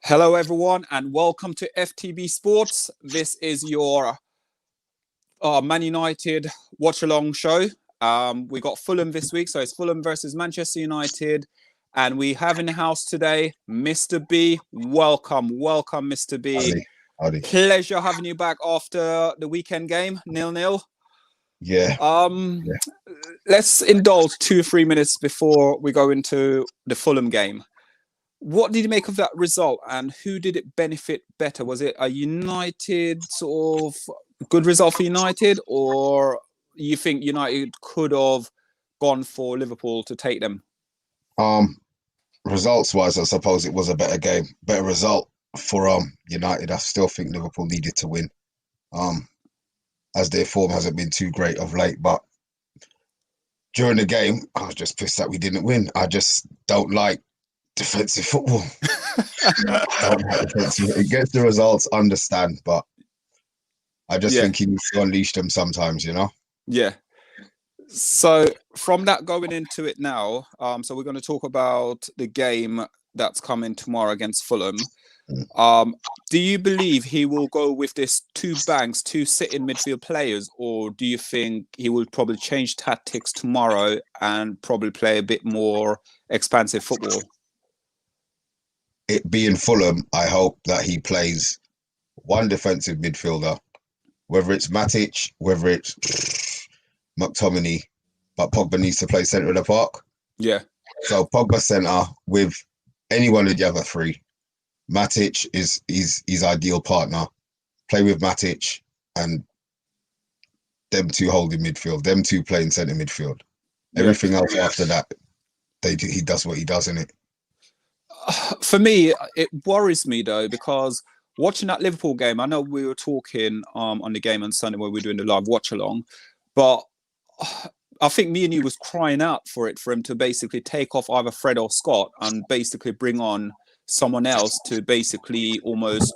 Hello, everyone, and welcome to FTB Sports. This is your Man United watch-along show. We got Fulham this week, so it's Fulham versus Manchester United. And we have in the house today, Mr. B. Welcome, Mr. B. Howdy. Pleasure having you back after the weekend game, 0-0. Yeah. Let's indulge 2 or 3 minutes before we go into the Fulham game. What did you make of that result, and who did it benefit better? Was it a United sort of good result for United, or you think United could have gone for Liverpool to take them? Results-wise, I suppose it was a better result for United. I still think Liverpool needed to win, as their form hasn't been too great of late. But during the game, I was just pissed that we didn't win. I just don't like defensive football. It gets the results, understand, but I just think he needs to unleash them sometimes, you know? Yeah. So from that going into it now, so we're going to talk about the game that's coming tomorrow against Fulham. Do you believe he will go with this two sitting midfield players, or do you think he will probably change tactics tomorrow and probably play a bit more expansive football? It being Fulham, I hope that he plays one defensive midfielder, whether it's Matic, whether it's McTominay, but Pogba needs to play centre of the park. Yeah. So Pogba centre with any one of the other three. Matic is his ideal partner. Play with Matic and them two holding midfield, them two playing centre midfield. Everything else after that, he does what he does in it. For me, it worries me though, because watching that Liverpool game, I know we were talking on the game on Sunday when we were doing the live watch along, but I think me and you was crying out for him to basically take off either Fred or Scott and basically bring on someone else to basically almost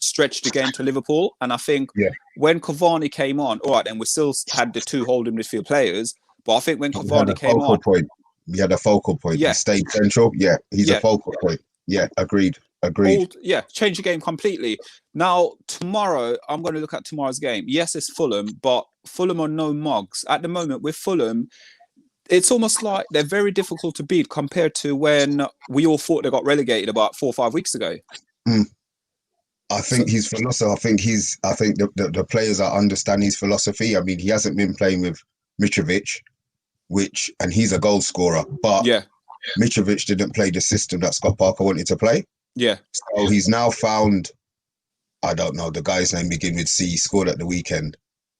stretch the game to Liverpool. And I think when Cavani came on, all right, then we still had the two holding midfield players, but I think when Cavani came on, we had a focal point. Yeah. He stayed central. Yeah, he's a focal point. Yeah, agreed. Change the game completely. Now, tomorrow, I'm going to look at tomorrow's game. Yes, it's Fulham, but Fulham are no mugs. At the moment, with Fulham, it's almost like they're very difficult to beat compared to when we all thought they got relegated about 4 or 5 weeks ago. I think his philosophy, I think the players are understanding his philosophy. I mean, he hasn't been playing with Mitrovic, and he's a goal scorer, but Mitrovic didn't play the system that Scott Parker wanted to play. Yeah. So he's now found, I don't know, the guy's name begin with C, scored at the weekend.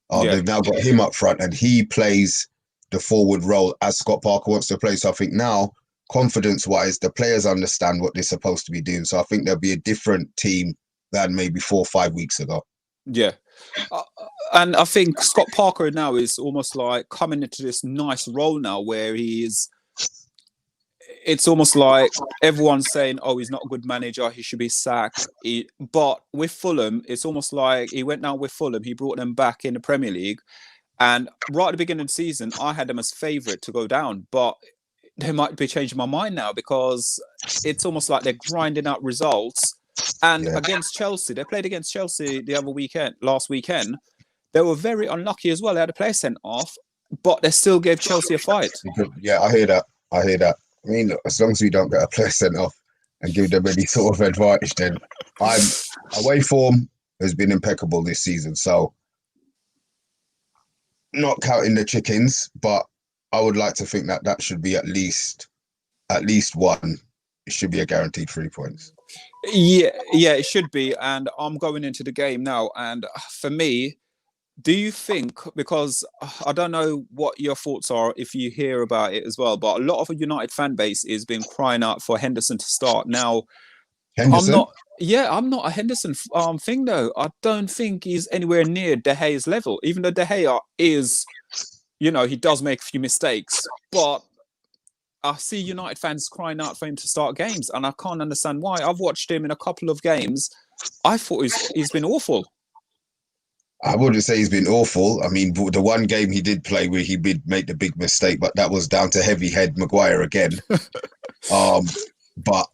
They've now got him up front and he plays the forward role as Scott Parker wants to play. So I think now, confidence-wise, the players understand what they're supposed to be doing. So I think there'll be a different team than maybe 4 or 5 weeks ago. Yeah. And I think Scott Parker now is almost like coming into this nice role now where it's almost like everyone's saying, oh, he's not a good manager, he should be sacked. But with Fulham, it's almost like he went down with Fulham, he brought them back in the Premier League. And right at the beginning of the season, I had them as favourite to go down. But they might be changing my mind now because it's almost like they're grinding out results. And against Chelsea, they played against Chelsea last weekend. They were very unlucky as well. They had a player sent off, but they still gave Chelsea a fight. Yeah, I hear that. I mean, look, as long as we don't get a player sent off and give them any sort of advantage, then away form has been impeccable this season. So, not counting the chickens, but I would like to think that should be at least one. It should be a guaranteed 3 points. Yeah, it should be. And I'm going into the game now. And for me, do you think, because I don't know what your thoughts are if you hear about it as well, but a lot of a United fan base has been crying out for Henderson to start. Now, Henderson? I'm not a Henderson thing though. I don't think he's anywhere near De Gea's level, even though De Gea is, he does make a few mistakes, but I see United fans crying out for him to start games, and I can't understand why. I've watched him in a couple of games. I thought he's been awful. I wouldn't say he's been awful. I mean, the one game he did play where he did make the big mistake, but that was down to heavy head Maguire again. But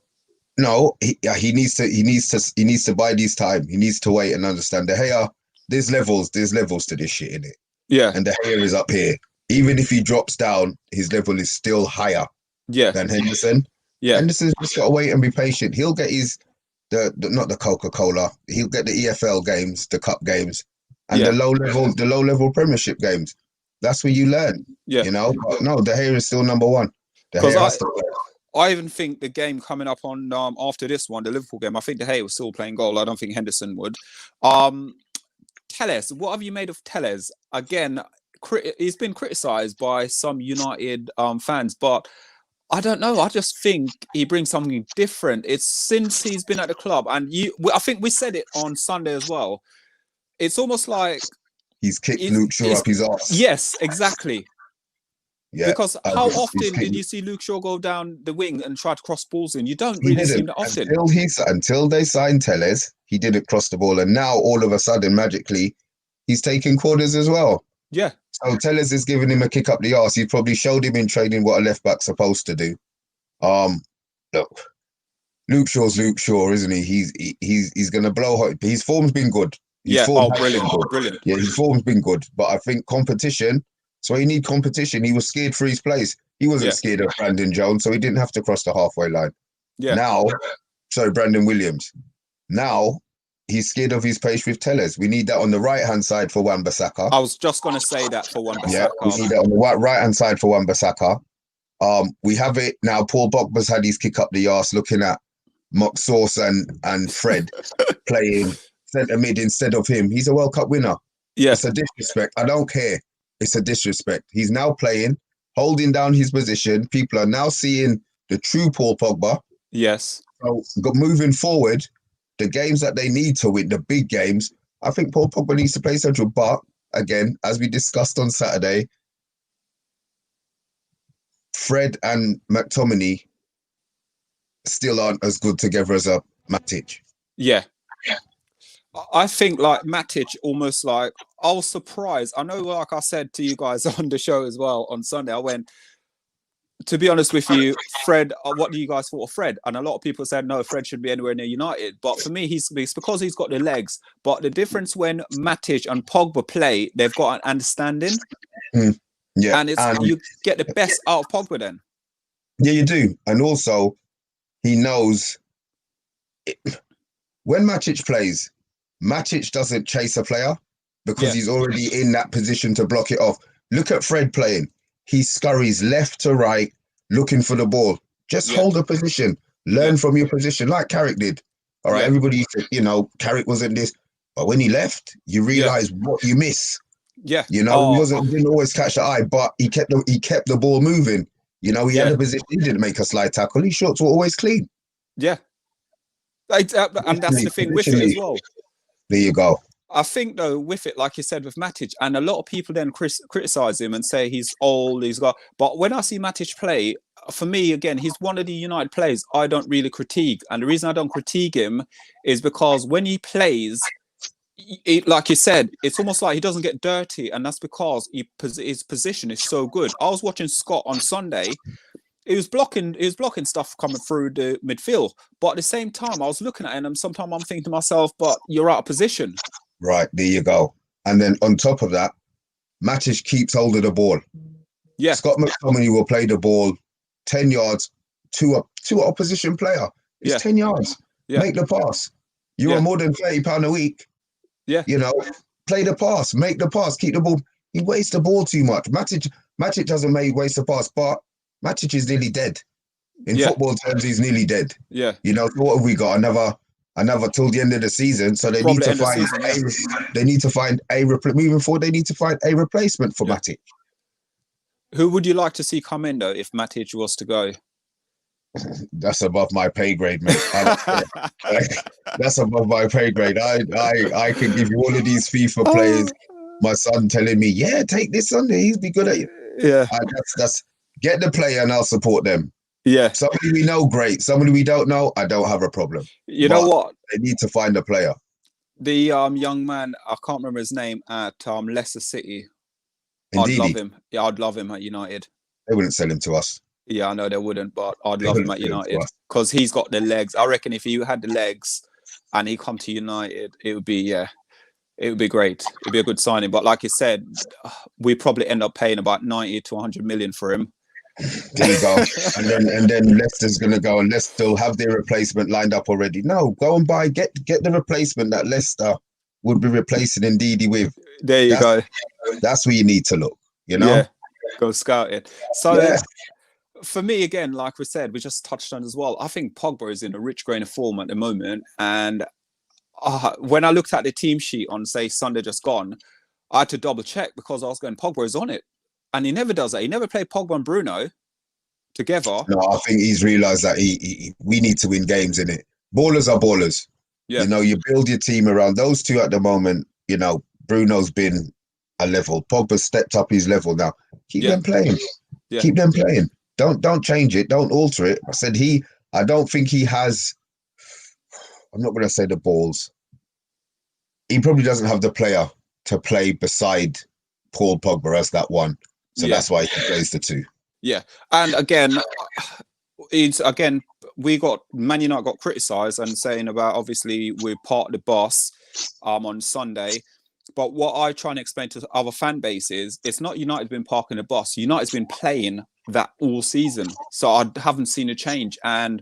No, he needs to buy these time. He needs to wait and understand that hey, there's levels to this shit in it, Yeah, and the hair is up here. Even if he drops down, his level is still higher yeah, than Henderson. yeah, Henderson's just got to wait and be patient. He'll get his the not the Coca-Cola. He'll get the EFL games, the cup games, and yeah, the low level Premiership games. That's where you learn, yeah. you know. But no, De Gea is still number one. De Because Gea has to play. I even think the game coming up on after this one, the Liverpool game, I think De Gea was still playing goal. I don't think Henderson would. Um, Telles, what have you made of Telles? Again, he's been criticised by some United fans, but I don't know. I just think he brings something different. It's since he's been at the club, and I think we said it on Sunday as well. It's almost like He's kicked Luke Shaw it's up his ass. yes, exactly. Yeah, Because how often did you see Luke Shaw go down the wing and try to cross balls in? You don't he really see didn't him that often. until they signed Telles. He didn't cross the ball, and now all of a sudden, magically, he's taking corners as well. Yeah. So Telles is giving him a kick up the arse. He probably showed him in training what a left back's supposed to do. Look, Luke Shaw's Luke Shaw, isn't he? He's gonna blow hot. His form's been good. His Yeah. form Oh, has been brilliant. good. Brilliant. Yeah, his form's been good. But I think competition. So he need competition. He was scared for his place. He wasn't Yeah. scared of Brandon Jones, so he didn't have to cross the halfway line. Yeah. Now, sorry, Brandon Williams. Now he's scared of his pace with Tellers. We need that on the right hand side for Wan-Bissaka. I was just going to say that for Yeah, we Wan-Bissaka. need that on the right hand side for Wan-Bissaka. We have it now. Paul Pogba's had his kick up the arse looking at Mock Sauce and Fred playing centre mid instead of him. He's a World Cup winner. Yeah. It's a disrespect. I don't care. It's a disrespect. He's now playing, holding down his position. People are now seeing the true Paul Pogba. Yes. So moving forward, the games that they need to win, the big games, I think Paul Pogba needs to play central. But again, as we discussed on Saturday, Fred and McTominay still aren't as good together as a Matic. Yeah. I think like Matic almost like I was surprised. I know, like I said to you guys on the show as well on Sunday, I went, to be honest with you, Fred, what do you guys thought of Fred? And a lot of people said, no, Fred should be anywhere near United. But for me, it's because he's got the legs. But the difference when Matic and Pogba play, they've got an understanding. Yeah. And you get the best out of Pogba then. Yeah, you do. And also, he knows when Matic plays, Matic doesn't chase a player because he's already in that position to block it off. Look at Fred playing. He scurries left to right, looking for the ball. Just hold a position. Learn from your position, like Carrick did. All right, everybody said, Carrick wasn't this. But when he left, you realize what you miss. Yeah. He didn't always catch the eye, but he kept the ball moving. He had a position. He didn't make a slide tackle. His shots were always clean. Yeah. And that's the thing with it as well. There you go. I think though with it, like you said, with Matic, and a lot of people then criticize him and say he's old, but when I see Matic play, for me again, he's one of the United players I don't really critique, and the reason I don't critique him is because when he plays, like you said, it's almost like he doesn't get dirty, and that's because his position is so good. I was watching Scott on Sunday. He was blocking stuff coming through the midfield, but at the same time, I was looking at him, and sometimes I'm thinking to myself, but you're out of position. Right, there you go. And then on top of that, Matic keeps hold of the ball. Yeah. Scott McTominay will play the ball 10 yards to an opposition player. It's 10 yards. Yeah. Make the pass. You're on more than £30 a week. Yeah. Play the pass, make the pass, keep the ball. He wastes the ball too much. Matic doesn't waste the pass, but Matic is nearly dead. In football terms, he's nearly dead. Yeah. So what have we got? Another till the end of the season. So they need to find moving forward. They need to find a replacement for Matic. Who would you like to see come in though if Matic was to go? That's above my pay grade, mate. That's above my pay grade. I can give you all of these FIFA players. My son telling me, take this Sunday. He'll be good at it. Yeah. That's get the player and I'll support them. Yeah. Somebody we know, great. Somebody we don't know, I don't have a problem. You know what? They need to find a player. The young man, I can't remember his name, at Leicester City. Indeed. I'd love him. Yeah, I'd love him at United. They wouldn't sell him to us. Yeah, I know they wouldn't, but I'd They love him wouldn't at fit into United us. because he's got the legs. I reckon if he had the legs and he come to United, it would be it would be great. It'd be a good signing. But like you said, we probably end up paying about 90 to 100 million for him. There you go. And then Leicester's gonna go and Leicester will have their replacement lined up already. No, go and get the replacement that Leicester would be replacing Ndidi with. There you That's go. that's where you need to look, you know? Yeah, go scout it. So Yeah. for me, again, like we said, we just touched on as well. I think Pogba is in a rich grain of form at the moment. And when I looked at the team sheet on, say, Sunday just gone, I had to double check because I was going, Pogba is on it. And he never does that. He never played Pogba and Bruno together. No, I think he's realised that we need to win games in it. Ballers are ballers. Yeah, You know, you build your team around those two at the moment. You know, Bruno's been a level. Pogba's stepped up his level now. Keep yeah, them playing. yeah, Keep them playing. Don't change it. Don't alter it. I don't think he has. I'm not going to say the balls. He probably doesn't have the player to play beside Paul Pogba as that one. So yeah, that's why he plays the two. yeah. And again, we got Man United got criticised and saying about obviously we're part of the boss on Sunday. But what I try and explain to other fan bases, it's not United been parking the bus. United's been playing that all season. So I haven't seen a change. And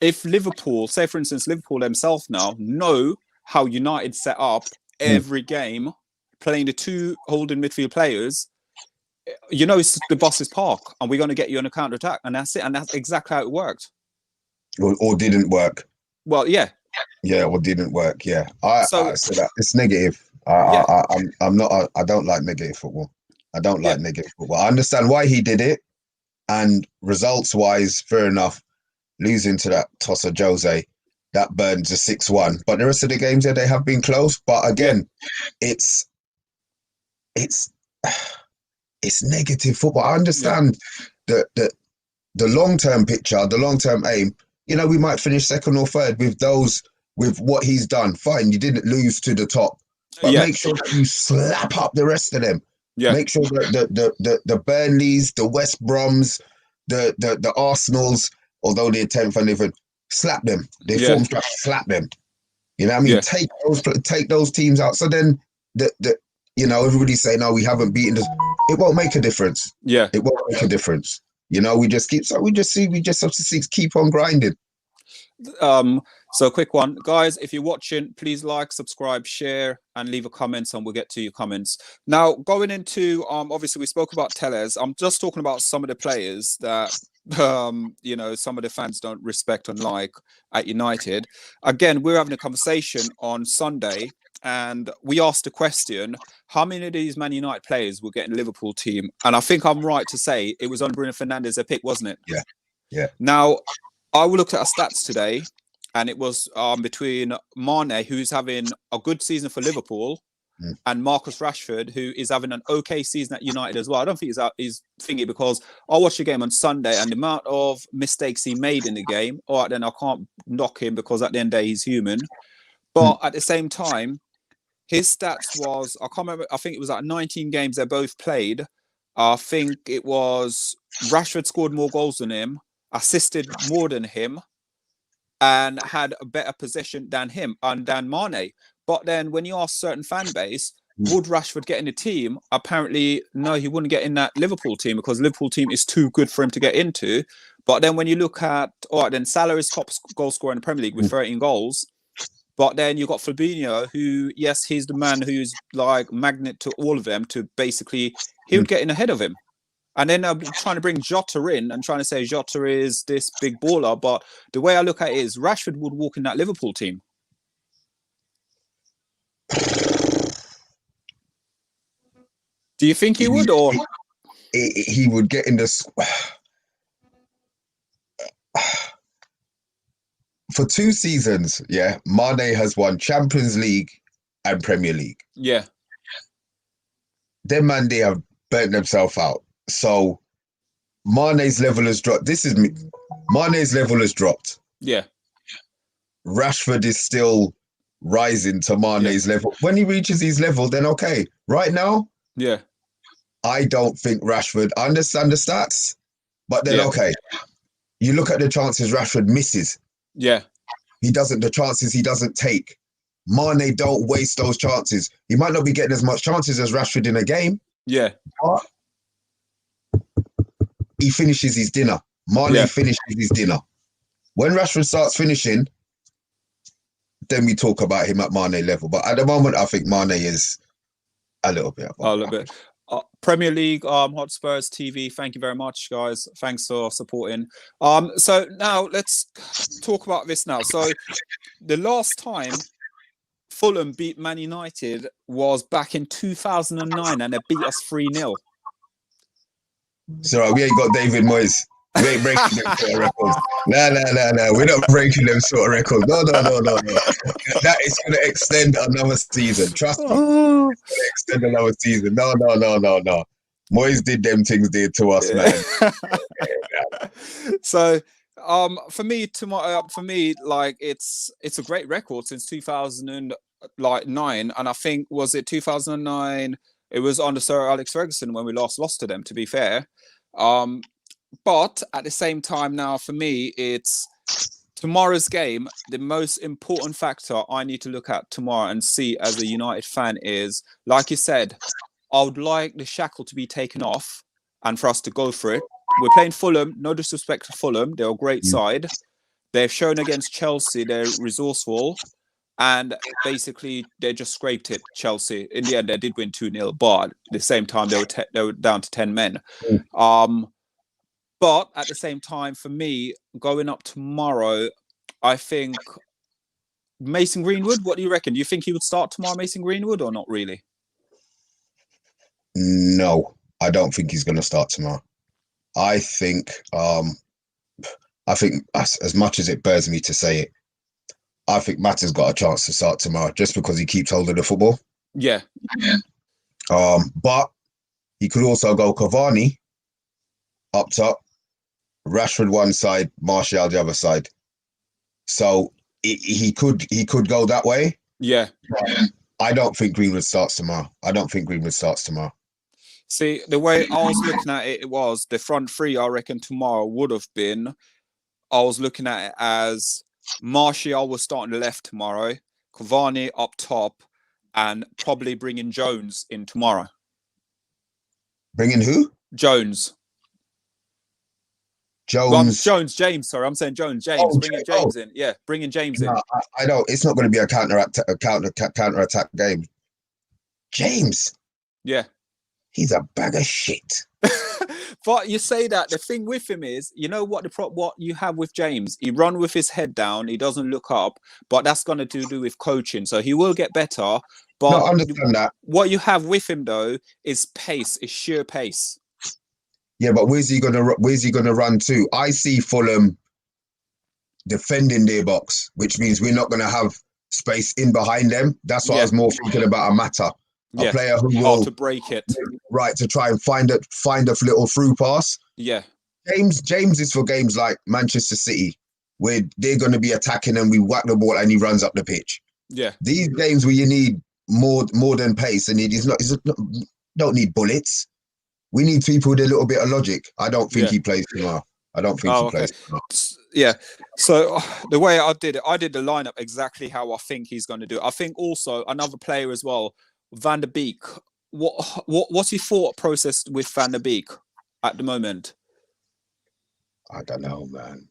if Liverpool, say for instance, Liverpool themselves now know how United set up every game, playing the two holding midfield players, you know it's the boss's park, and we're going to get you on a counter attack, and that's it. And that's exactly how it worked. Or didn't work. Well, yeah. Yeah, or didn't work. Yeah. I So so that it's negative. yeah, I'm not. I don't like negative football. I don't yeah, like negative football. I understand why he did it, and results wise, fair enough. Losing to that toss of Jose, that burns a 6-1. But the rest of the games, yeah, they have been close. But yeah, again, it's it's it's negative football. I yeah, understand the long term picture, the long term aim. You know, we might finish second or third with what he's done. Fine, you didn't lose to the top, but yeah, make sure that you slap up the rest of them. yeah, Make sure that the Burnleys, the West Broms, the Arsenals, although they're 10th and even slap them. They yeah, form structure, slap them. You know what I mean? yeah, Take those teams out. So then the you know, everybody's saying, no, we haven't beaten this. It won't make a difference. yeah. It won't make a difference. You know, we just have to keep on grinding. So quick one, guys. If you're watching, please like, subscribe, share, and leave a comment, and we'll get to your comments. Now, going into obviously we spoke about Tellez. I'm just talking about some of the players that you know, some of the fans don't respect and like at United. Again, we're having a conversation on Sunday, and we asked the question: how many of these Man United players will get in the Liverpool team? And I think I'm right to say it was on Bruno Fernandes a pick, wasn't it? Yeah, yeah. Now, I looked at our stats today, and it was between Mane, who's having a good season for Liverpool, and Marcus Rashford, who is having an okay season at United as well. I don't think he's thingy because I watched the game on Sunday, and the amount of mistakes he made in the game, all right, then I can't knock him because at the end of the day, he's human. But at the same time, his stats was, I can't remember, I think it was like 19 games they both played. I think it was Rashford scored more goals than him, assisted more than him, and had a better possession than him and than Mane. But then when you ask certain fan base, would Rashford get in the team? Apparently, no, he wouldn't get in that Liverpool team because Liverpool team is too good for him to get into. But then when you look at, all right, then Salah is top goal scorer in the Premier League with 13 goals. But then you got Fabinho, who, yes, he's the man who's like magnet to all of them to basically, he would get in ahead of him. And then I'm trying to bring Jota in and trying to say Jota is this big baller. But the way I look at it is Rashford would walk in that Liverpool team. Do you think he would, or He would get in this for 2 seasons? Yeah, Mane has won Champions League and Premier League. yeah, Them man, they have burnt themselves out. So Mane's level has dropped. This is me. Mane's level has dropped. yeah, Rashford is still rising to Mane's level. When he reaches his level, then okay. Right now, yeah, I don't think Rashford, I understand the stats, But then, okay, you look at the chances Rashford misses. Yeah. The chances he doesn't take. Mane don't waste those chances. He might not be getting as much chances as Rashford in a game. Yeah. But he finishes his dinner. Mane finishes his dinner. When Rashford starts finishing, then we talk about him at Mane level. But at the moment, I think Mane is a little bit above. A little bit. Premier League, Hotspurs TV. Thank you very much, guys. Thanks for supporting. So now let's talk about this now. So the last time Fulham beat Man United was back in 2009, and they beat us 3-0. So we ain't got David Moyes. We ain't breaking them sort of records. No. We're not breaking them sort of records. No. That is going to extend another season. Trust me. It's going to extend another season. No. Moyes did them things did to us, man. So, for me, like it's a great record since 2009, and I think was it 2009. It was under Sir Alex Ferguson when we last lost to them. To be fair, but at the same time, now for me, it's tomorrow's game. The most important factor I need to look at tomorrow and see as a United fan is, like you said, I would like the shackle to be taken off and for us to go for it. We're playing Fulham. No disrespect to Fulham. They're a great side. They've shown against Chelsea they're resourceful. And basically, they just scraped it, Chelsea. In the end, they did win 2-0, but at the same time, they were down to 10 men. But at the same time, for me, going up tomorrow, I think Mason Greenwood, what do you reckon? Do you think he would start tomorrow, Mason Greenwood, or not really? No, I don't think he's going to start tomorrow. I think as much as it bears me to say it, I think Matt has got a chance to start tomorrow just because he keeps hold of the football. Yeah. But he could also go Cavani up top, Rashford one side, Martial the other side. So he could go that way. Yeah. I don't think Greenwood starts tomorrow. See, the way I was looking at it, was the front three, I reckon tomorrow would have been, I was looking at it as Martial was starting the left tomorrow, Cavani up top, and probably bringing Jones in tomorrow. Bringing who? James. Sorry, I'm saying Jones. James, bringing James in. Yeah, bringing James in. I don't. It's not going to be a counter attack game. James. Yeah. He's a bag of shit. But you say that, the thing with him is, you know what what you have with James? He run with his head down. He doesn't look up, but that's going to do with coaching. So he will get better. But no, I understand that. What you have with him though is pace, is sheer pace. Yeah, but where's he gonna run to? I see Fulham defending their box, which means we're not gonna have space in behind them. That's what I was more thinking about a matter. A player who will to break it, right, to try and find a little through pass. Yeah, James is for games like Manchester City, where they're going to be attacking and we whack the ball and he runs up the pitch. Yeah, these games where you need more than pace, and don't need bullets. We need people with a little bit of logic. I don't think he plays tomorrow. I don't think he plays tomorrow. Yeah. So the way I did the lineup exactly how I think he's going to do it. I think also another player as well, Van der Beek. What's your thought process with Van der Beek at the moment? I don't know, man.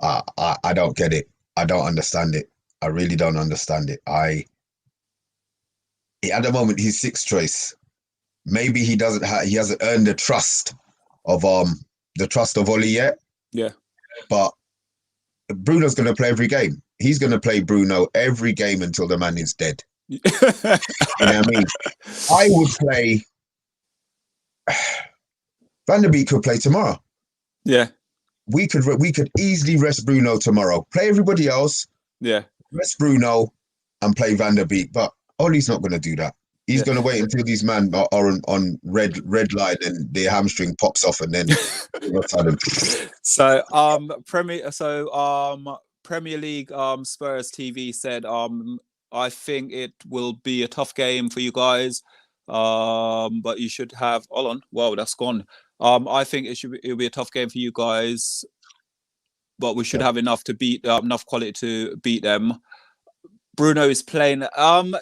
I don't get it. I don't understand it. I really don't understand it. At the moment he's sixth choice. Maybe he hasn't earned the trust of Oli yet. Yeah. But Bruno's going to play every game. He's going to play Bruno every game until the man is dead. You know what I mean? I would play. Van der Beek could play tomorrow. Yeah. We could easily rest Bruno tomorrow. Play everybody else. Yeah. Rest Bruno and play Van der Beek. But Ollie's not going to do that. He's going to wait until these men are on red line and their hamstring pops off, and then So Premier League Spurs TV said I think it will be a tough game for you guys, but you should have. Hold on, wow, that's gone. I think it'll be a tough game for you guys, but we should have enough to beat enough quality to beat them. Bruno is playing.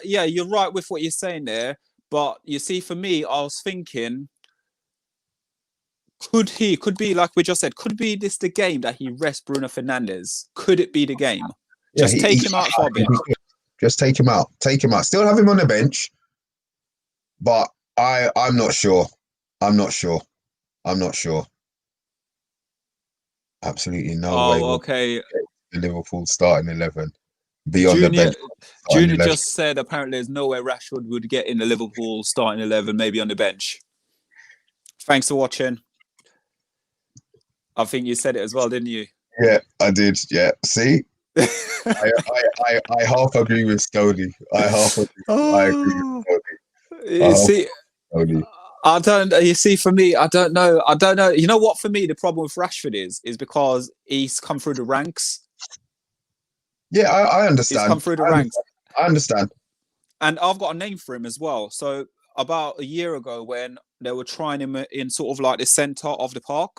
Yeah, you're right with what you're saying there. But you see, for me, I was thinking, could be like we just said, could be this the game that he rests Bruno Fernandes? Could it be the game? Yeah, Just take him out for a bit. Just take him out. Take him out. Still have him on the bench, but I'm not sure. I'm not sure. Absolutely no way. Okay. Liverpool starting 11 beyond the bench. Junior just said apparently there's no way Rashford would get in the Liverpool starting 11, maybe on the bench. Thanks for watching. I think you said it as well, didn't you? Yeah, I did. Yeah. See? I half agree with Stoney. I agree with Stoney. You see, I don't. You see, for me, I don't know. You know what? For me, the problem with Rashford is because he's come through the ranks. Yeah, I understand. He's come through the ranks. I understand. And I've got a name for him as well. So about a year ago, when they were trying him in sort of like the centre of the park.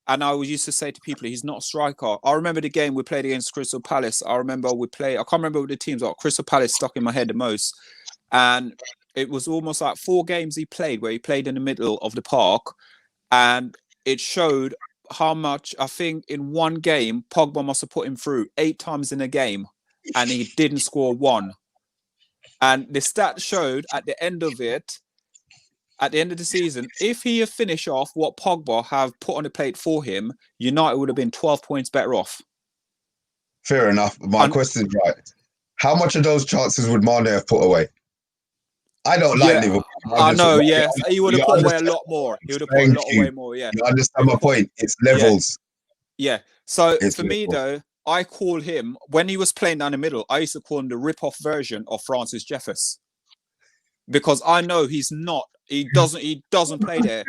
And I used to say to people, he's not a striker. I remember the game we played against Crystal Palace. I can't remember what the teams are. Crystal Palace stuck in my head the most. And it was almost like 4 games he played where he played in the middle of the park. And it showed how much, I think in one game, Pogba must have put him through 8 times in a game. And he didn't score 1. And the stat showed at the end of it, at the end of the season, if he had finished off what Pogba have put on the plate for him, United would have been 12 points better off. Fair enough. My question is right. How much of those chances would Mane have put away? I don't like Liverpool. I know, yes. He would have put away a lot more. He would have put a lot away more, yeah. You understand my point? It's levels. Yeah. So for me, though, I call him, when he was playing down the middle, I used to call him the rip-off version of Francis Jeffers. Because I know he's not. He doesn't play there.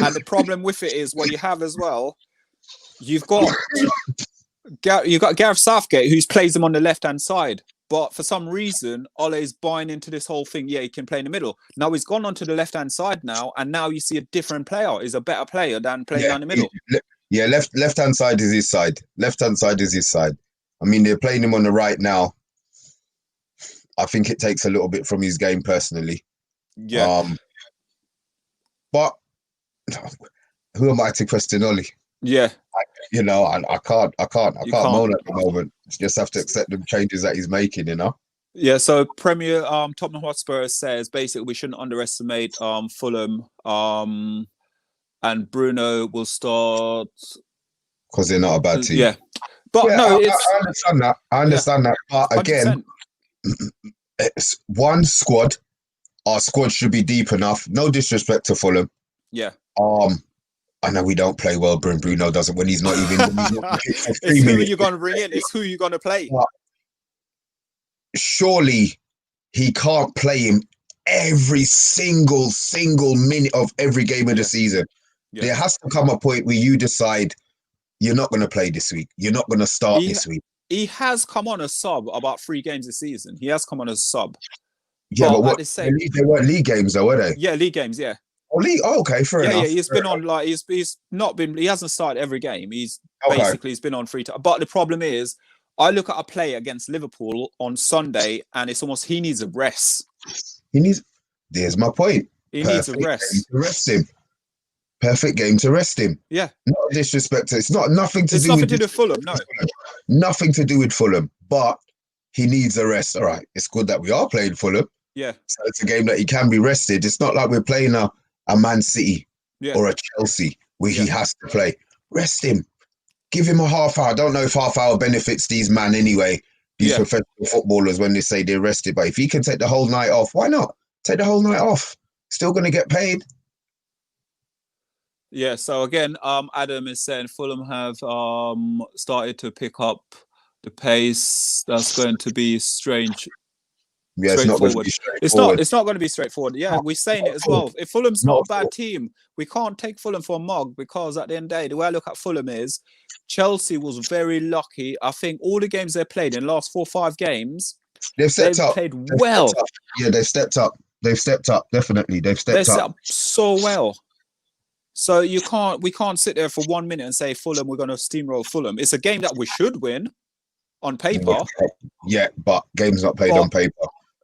And the problem with it is what you have as well, you've got Gareth Southgate, who plays him on the left-hand side. But for some reason, Ole's buying into this whole thing. Yeah, he can play in the middle. Now he's gone onto the left-hand side now, and now you see a different player. He's a better player than playing down the middle. Yeah, left-hand side is his side. Left-hand side is his side. I mean, they're playing him on the right now. I think it takes a little bit from his game personally. Yeah. But who am I to question Ollie? Yeah. I can't moan at the moment. Just have to accept the changes that he's making, Yeah, so Premier Tottenham Hotspur says basically we shouldn't underestimate Fulham. And Bruno will start because they're not a bad team. Yeah. But yeah, no, I understand that. But 100%. Again, it's one squad. Our squad should be deep enough. No disrespect to Fulham. Yeah. I know we don't play well. Bruno doesn't when he's not even. It's who you're going to bring in. It's who you're going to play. Surely he can't play him every single minute of every game of the season. Yeah. There has to come a point where you decide you're not going to play this week. You're not going to start this week. He has come on a sub about 3 games this season. He has come on as a sub. Yeah, but what, they weren't league games though, were they? Yeah, league games, yeah. Oh, league? Oh, okay, fair enough. Yeah, he's been on, like, he's not been, he hasn't started every game. He's been on 3 times. But the problem is, I look at a play against Liverpool on Sunday and it's almost, he needs a rest. There's my point. He needs a rest. To rest him. Perfect game to rest him. Yeah. Not disrespect. It's nothing to do with Fulham, no. Nothing to do with Fulham, but he needs a rest. All right. It's good that we are playing Fulham. Yeah. So it's a game that he can be rested. It's not like we're playing a Man City or a Chelsea where he has to play. Rest him. Give him a half hour. I don't know if half hour benefits these men anyway, these professional footballers when they say they're rested. But if he can take the whole night off, why not? Take the whole night off. Still going to get paid. Yeah, so again, Adam is saying Fulham have started to pick up the pace. That's going to be strange. Yeah, it's not going to be straightforward. It's not going to be straightforward. Yeah, we're saying it as well. If Fulham's not a bad team, we can't take Fulham for a mug because at the end of the day, the way I look at Fulham is Chelsea was very lucky. I think all the games they played in the last 4 or 5 games, they've played well. Yeah, they've stepped up. They've stepped up, definitely. They've stepped up so well. So we can't sit there for 1 minute and say Fulham, we're going to steamroll Fulham. It's a game that we should win on paper. Yeah, but game's not played on paper.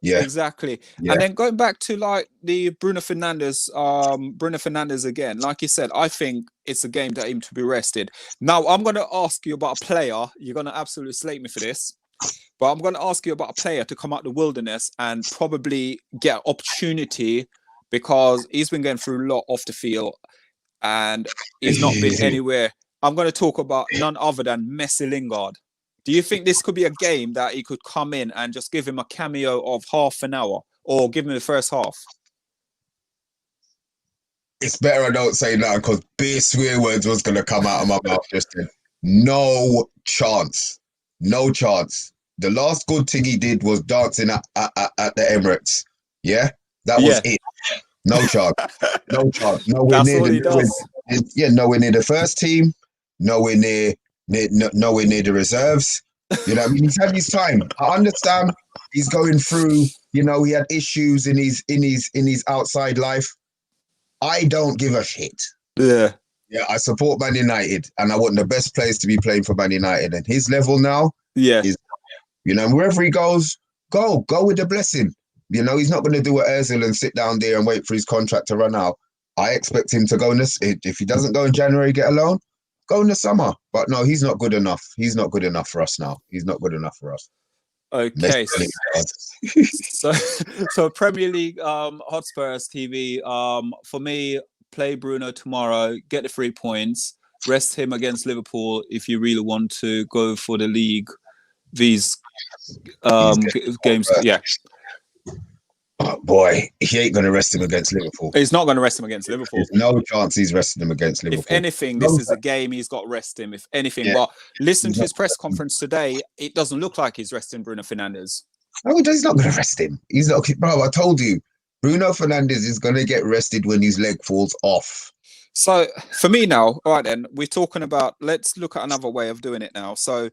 Yeah, exactly. Yeah. And then going back to like the Bruno Fernandes again, like you said, I think it's a game that him to be rested. Now I'm going to ask you about a player. You're going to absolutely slate me for this, but I'm going to ask you about a player to come out the wilderness and probably get an opportunity because he's been going through a lot off the field and he's not been anywhere. I'm going to talk about none other than Messi Lingard. Do you think this could be a game that he could come in and just give him a cameo of half an hour or give him the first half? It's better I don't say that because bare swear words was going to come out of my mouth just then. No chance. No chance. The last good thing he did was dancing at the Emirates. Yeah? That was it. No chance. No chance. Nowhere That's near all he does. nowhere near the first team. Nowhere near the reserves. You know, I mean, he's had his time. I understand he's going through, you know, he had issues in his outside life. I don't give a shit. Yeah. Yeah, I support Man United and I want the best players to be playing for Man United. And his level now is, you know, wherever he goes, go with the blessing. You know, he's not going to do what Ozil and sit down there and wait for his contract to run out. I expect him to go in this. If he doesn't go in January, get a loan, go in the summer. But no, he's not good enough. He's not good enough for us now. He's not good enough for us. Okay. So Premier League Hotspurs TV, for me, play Bruno tomorrow, get the 3 points, rest him against Liverpool if you really want to go for the league. These games, yeah. Oh boy, he ain't going to rest him against Liverpool. He's not going to rest him against Liverpool. There's no chance he's resting him against Liverpool. If anything, this is a game he's got to rest him. If anything, but listen to his press conference today, it doesn't look like he's resting Bruno Fernandes. No, he's not going to rest him. He's not, bro. I told you, Bruno Fernandes is going to get rested when his leg falls off. So for me now, all right, then we're talking about. Let's look at another way of doing it now. So,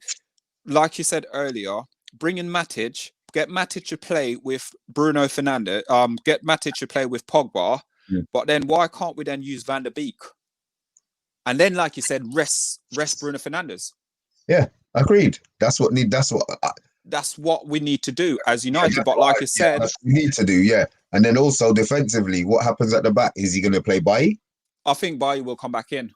like you said earlier, bring in Matic. Get Matic to play with Bruno Fernandes. Get Matic to play with Pogba. But then why can't we then use Van der Beek? And then, like you said, rest Bruno Fernandes. Yeah, agreed. That's what we need to do as United. But like you said, we need to do. Yeah, and then also defensively, what happens at the back? Is he going to play Bailly? I think Bailly will come back in.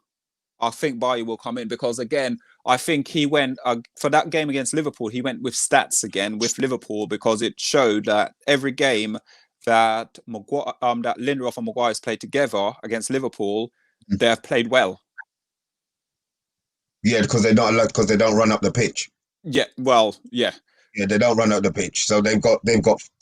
I think Bailly will come in because again, I think he went for that game against Liverpool. He went with stats again with Liverpool because it showed that every game that that Lindelof and Maguire's played together against Liverpool, they have played well. Yeah, because they don't run up the pitch. Yeah, well, yeah. Yeah, they don't run up the pitch, so they've got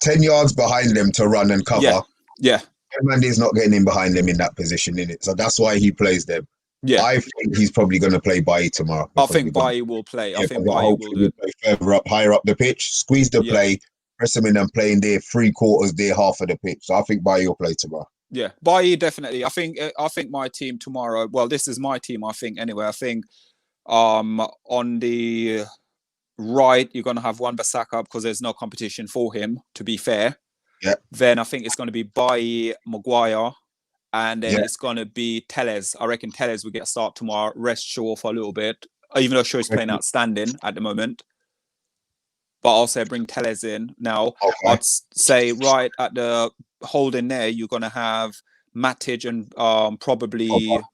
10 yards behind them to run and cover. Yeah. Mandy's not getting in behind them in that position, in it. So that's why he plays them. Yeah, I think he's probably going to play Bailly tomorrow. I think Bailly will play. I think Bailly will do. Play further up, higher up the pitch, squeeze the play, press him in and play in there 3/4 there, half of the pitch. So I think Bailly will play tomorrow. Yeah, Bailly definitely. I think my team tomorrow. Well, this is my team. I think anyway. I think on the right you're going to have Wan-Bissaka because there's no competition for him. To be fair. Yeah. Then I think it's going to be Bailly, Maguire. And then it's going to be Telles. I reckon Telles will get a start tomorrow. Rest Shaw for a little bit, even though Shaw's playing outstanding at the moment. But I'll say bring Telles in. Now, I'd say right at the holding there, you're going to have Matic and probably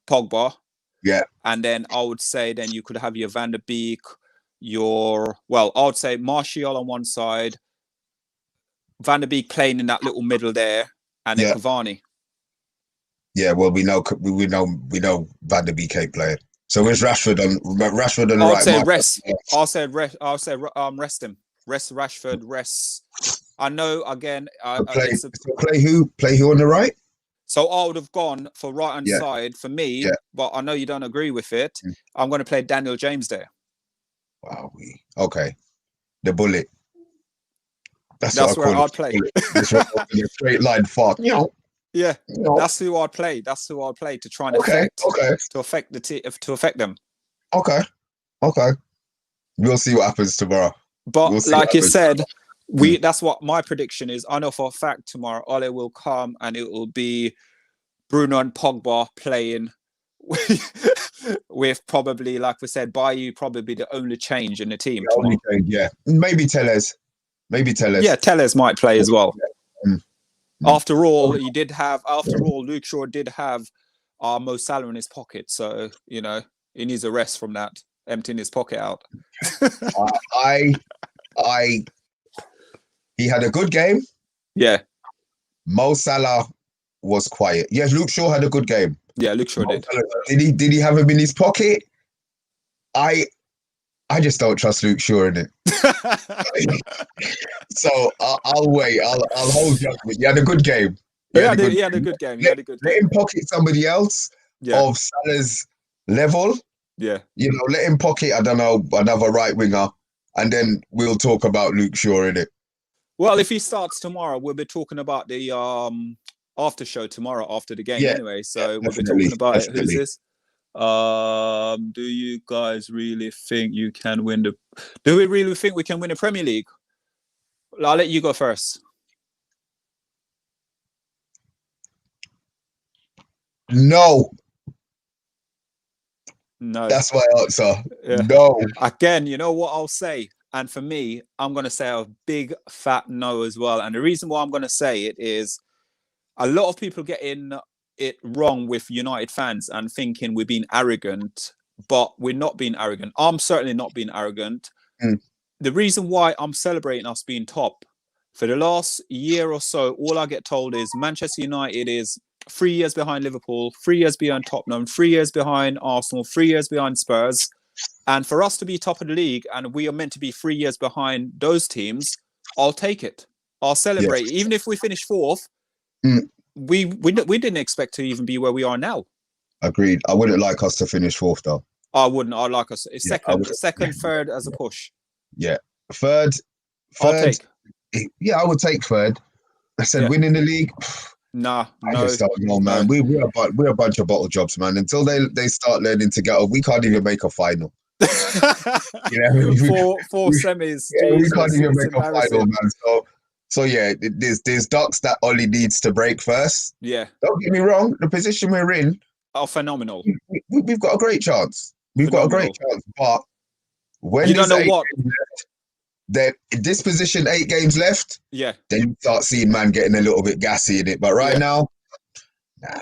Pogba. Yeah. And then I would say then you could have your Van der Beek, I would say Martial on one side, Van der Beek playing in that little middle there, and then Cavani. Yeah, well, we know Van der Beek ain't playing. So where's Rashford on the right? I'll say rest him. Rest Rashford. Rest. I know again. Play who on the right? So I would have gone for right hand side for me, but I know you don't agree with it. I'm going to play Daniel James there. Wow. Okay. The bullet. That's where I'd play. A straight line fart. Yeah, that's who I'd play. That's who I'd play to try and affect them. Okay. We'll see what happens tomorrow. But like you said, that's what my prediction is. I know for a fact tomorrow Ole will come and it will be Bruno and Pogba playing with probably, like we said, Bayu probably the only change in the team Yeah, tomorrow. yeah. Maybe Tellez. Yeah, Tellez might play as well. Mm. After all, Luke Shaw did have Mo Salah in his pocket, so he needs a rest from that, emptying his pocket out. He had a good game. Yeah. Mo Salah was quiet. Yes, Luke Shaw had a good game. Yeah, Luke Shaw did. Did he have him in his pocket? I just don't trust Luke Shaw in it. So I'll wait. I'll hold judgment. He had a good game. He had a good game. Let him pocket somebody else of Salah's level. Yeah. Let him pocket, I don't know, another right winger, and then we'll talk about Luke Shaw in it. Well, if he starts tomorrow, we'll be talking about the after show tomorrow after the game anyway. So we'll be talking about it. Who's this? Do you guys really think you can win do we really think we can win the Premier League? I'll let you go first. No. That's my answer. Yeah. No. Again, you know what I'll say? And for me, I'm going to say a big fat no as well. And the reason why I'm going to say it is a lot of people getting it wrong with United fans and thinking we're being arrogant, but we're not being arrogant. I'm certainly not being arrogant. The reason why I'm celebrating us being top, for the last year or so, all I get told is Manchester United is 3 years behind Liverpool, 3 years behind Tottenham, 3 years behind Arsenal, 3 years behind Spurs. And for us to be top of the league and we are meant to be 3 years behind those teams, I'll take it. I'll celebrate. Yes. Even if we finish fourth, we didn't expect to even be where we are now. Agreed. I wouldn't like us to finish fourth, though. I wouldn't. I'd like us second, third as a push. Yeah. Third. I'll take. Yeah, I would take third. I said winning the league. Nah, I just don't know, man. We're a bunch of bottle jobs, man. Until they start learning to get up, we can't even make a final. Four semis. Yeah, we can't even make a final, man. So yeah, there's ducks that Ollie needs to break first. Yeah. Don't get me wrong. The position we're in are phenomenal. We've got a great chance. Got a great chance, but when you don't know what. Then in this position, 8 games left. Yeah. Then you start seeing man getting a little bit gassy in it. But right now,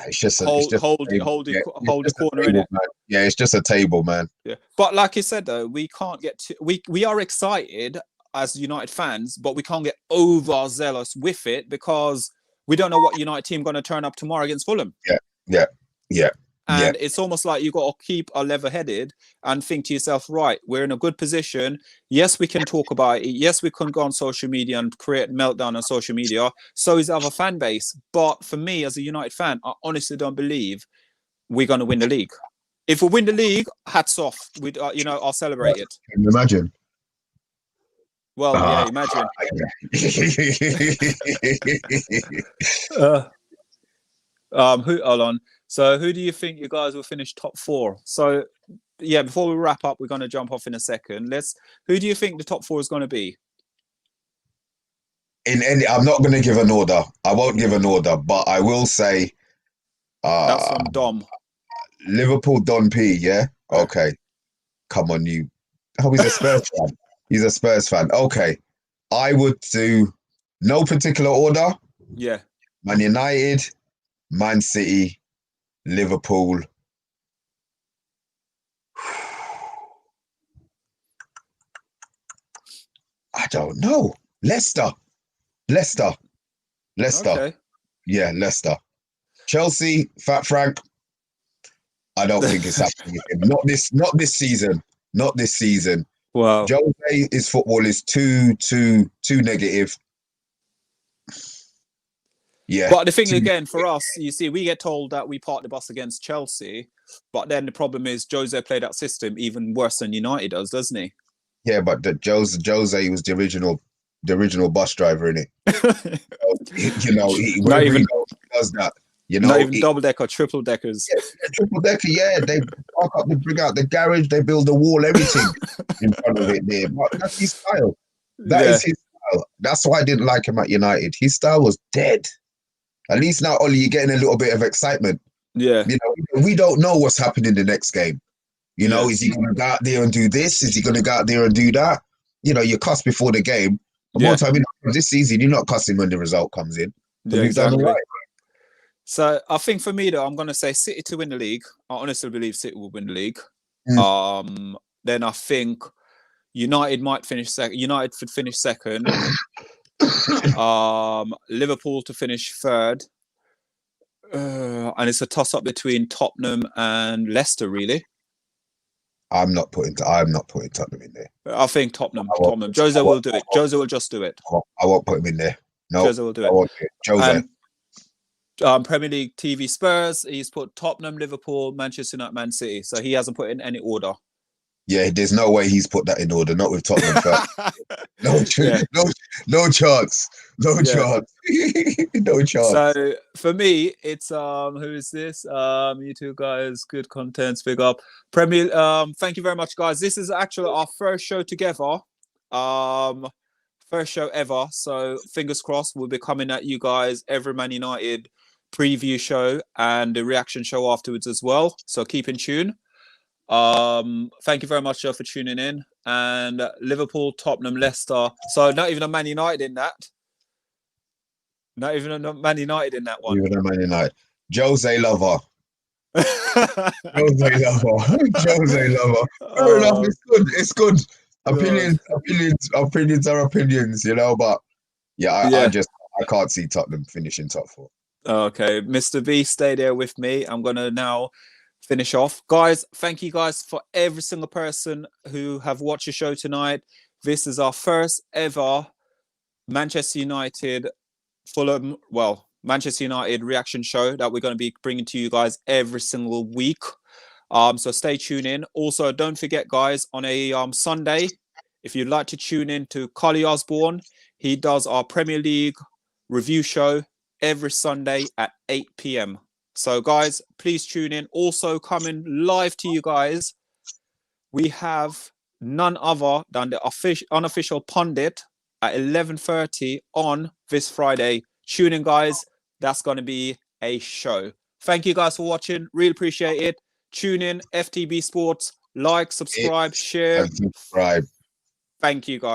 it's just hold the corner in it. Yeah, it's just a table, man. Yeah. But like you said though, we can't get we are excited as United fans, but we can't get overzealous with it because we don't know what United team going to turn up tomorrow against Fulham. Yeah. And it's almost like you got to keep a level-headed and think to yourself, right, we're in a good position. Yes, we can talk about it. Yes, we can go on social media and create meltdown on social media. So is our fan base. But for me, as a United fan, I honestly don't believe we're going to win the league. If we win the league, hats off. I'll celebrate it. Can you imagine? Well, yeah, imagine. Hold on. So who do you think you guys will finish top 4? So yeah, before we wrap up, we're going to jump off in a second. Who do you think the top 4 is going to be? I'm not going to give an order. I won't give an order, but I will say that's from Dom. Liverpool Don P, yeah? Okay. Come on, you. Oh, he's a Spurs fan. He's a Spurs fan. Okay. I would do no particular order. Yeah. Man United, Man City, Liverpool. I don't know. Leicester. Okay. Yeah, Leicester. Chelsea, Fat Frank. I don't think it's happening. Not this season. Not this season. Wow. Jose, his football is too negative. Yeah. But the thing again for us, you see, we get told that we parked the bus against Chelsea, but then the problem is Jose played that system even worse than United does, doesn't he? Yeah, but Jose was the original bus driver in it. He does that. Not even double decker, triple deckers. Yeah, triple decker. Yeah, they park up, they bring out the garage, they build the wall, everything in front of it there. But that's his style. That is his style. That's why I didn't like him at United. His style was dead. At least now, Ollie, you're getting a little bit of excitement. Yeah. You know, we don't know what's happening the next game. You know, Yeah. is he going to go out there and do this? Is he going to go out there and do that? You know, you cuss before the game. But more Yeah. time, you know, this season, you're not cussing when the result comes in because Yeah. we've done all Exactly. right. So I think for me though, I'm gonna say City to win the league. I honestly believe City will win the league. Mm. Then I think United might finish second. United would finish second. Liverpool to finish third. And it's a toss up between Tottenham and Leicester, really. I'm not putting Tottenham in there. I think Tottenham. I won't, Jose I will won't, do it. Jose will just do it. I won't put him in there. No, Jose will do I it. won't do it. Jose. And Premier League TV Spurs, he's put Tottenham, Liverpool, Manchester United, Man City. So he hasn't put in any order. Yeah, there's no way he's put that in order. Not with Tottenham first. No, Yeah. no chance. No Yeah. chance. No chance. So for me, it's who is this? You two guys, good content, big up. Premier thank you very much, guys. This is actually our first show together. First show ever. So fingers crossed, we'll be coming at you guys every Man United preview show and the reaction show afterwards as well. So keep in tune. Thank you very much for tuning in. And Liverpool, Tottenham, Leicester. So not even a Man United in that. Not even a Man United in that one. Even a Man United. Jose lover. Jose lover. Jose lover. Fair enough. It's good. It's good. Opinions are opinions, you know. But yeah, I can't see Tottenham finishing top four. Okay, Mr. B, stay there with me. I'm gonna now finish off, guys. Thank you guys for every single person who have watched the show tonight. This is our first ever Manchester United Fulham, Manchester United reaction show that we're going to be bringing to you guys every single week. So stay tuned in. Also, don't forget, guys, on a Sunday, if you'd like to tune in to Carly Osborne, he does our Premier League review show every Sunday at 8 p.m. So, guys, please tune in. Also, coming live to you guys, we have none other than the unofficial pundit at 11:30 on this Friday. Tune in, guys. That's going to be a show. Thank you guys for watching. Really appreciate it. Tune in, FTB Sports. Like, subscribe, share. And subscribe. Thank you, guys.